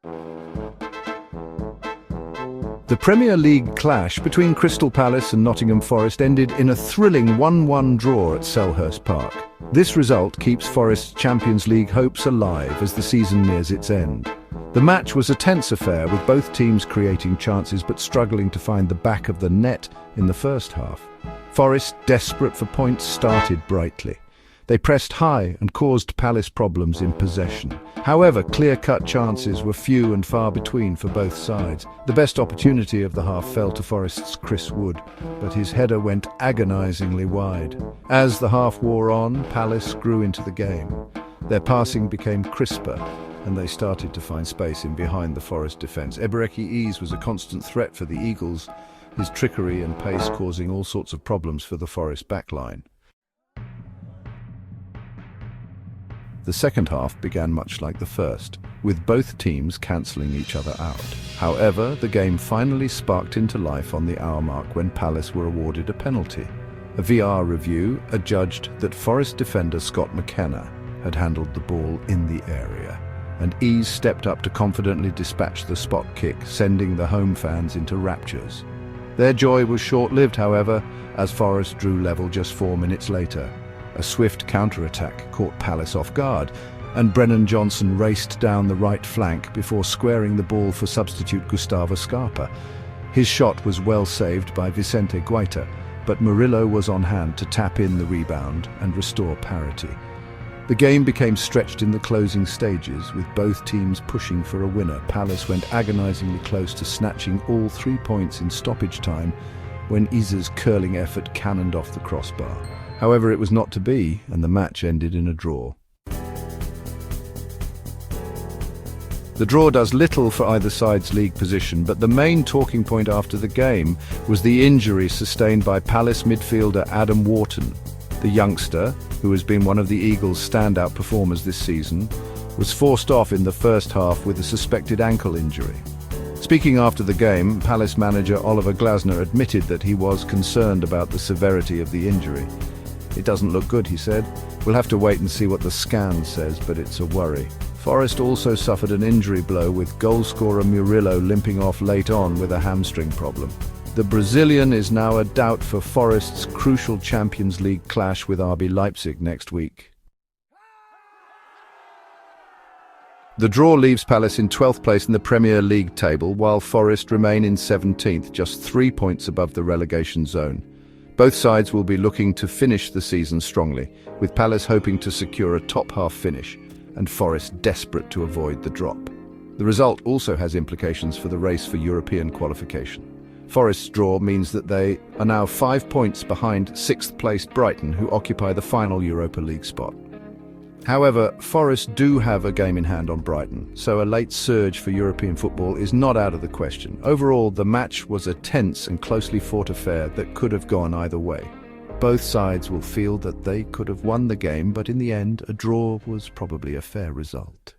The Premier League clash between Crystal Palace and Nottingham Forest ended in a thrilling 1-1 draw at Selhurst Park. This result keeps Forest's Champions League hopes alive as the season nears its end. The match was a tense affair, with both teams creating chances but struggling to find the back of the net in the first half. Forest, desperate for points, started brightly. They pressed high and caused Palace problems in possession. However, clear-cut chances were few and far between for both sides. The best opportunity of the half fell to Forest's Chris Wood, but his header went agonisingly wide. As the half wore on, Palace grew into the game. Their passing became crisper, and they started to find space in behind the Forest defence. Ebereki Eze was a constant threat for the Eagles, his trickery and pace causing all sorts of problems for the Forest backline. The second half began much like the first, with both teams cancelling each other out. However, the game finally sparked into life on the hour mark when Palace were awarded a penalty. A VR review adjudged that Forest defender Scott McKenna had handled the ball in the area, and Eze stepped up to confidently dispatch the spot kick, sending the home fans into raptures. Their joy was short-lived, however, as Forest drew level just 4 minutes later. A swift counter-attack caught Palace off guard, and Brennan Johnson raced down the right flank before squaring the ball for substitute Gustavo Scarpa. His shot was well saved by Vicente Guaita, but Murillo was on hand to tap in the rebound and restore parity. The game became stretched in the closing stages, with both teams pushing for a winner. Palace went agonisingly close to snatching all 3 points in stoppage time when Eze's curling effort cannoned off the crossbar. However, it was not to be, and the match ended in a draw. The draw does little for either side's league position, but the main talking point after the game was the injury sustained by Palace midfielder Adam Wharton. The youngster, who has been one of the Eagles' standout performers this season, was forced off in the first half with a suspected ankle injury. Speaking after the game, Palace manager Oliver Glasner admitted that he was concerned about the severity of the injury. "It doesn't look good," he said. "We'll have to wait and see what the scan says, but it's a worry." Forest also suffered an injury blow, with goalscorer Murillo limping off late on with a hamstring problem. The Brazilian is now a doubt for Forest's crucial Champions League clash with RB Leipzig next week. The draw leaves Palace in 12th place in the Premier League table, while Forest remain in 17th, just 3 points above the relegation zone. Both sides will be looking to finish the season strongly, with Palace hoping to secure a top-half finish and Forest desperate to avoid the drop. The result also has implications for the race for European qualification. Forest's draw means that they are now 5 points behind 6th-placed Brighton, who occupy the final Europa League spot. However, Forest do have a game in hand on Brighton, so a late surge for European football is not out of the question. Overall, the match was a tense and closely fought affair that could have gone either way. Both sides will feel that they could have won the game, but in the end, a draw was probably a fair result.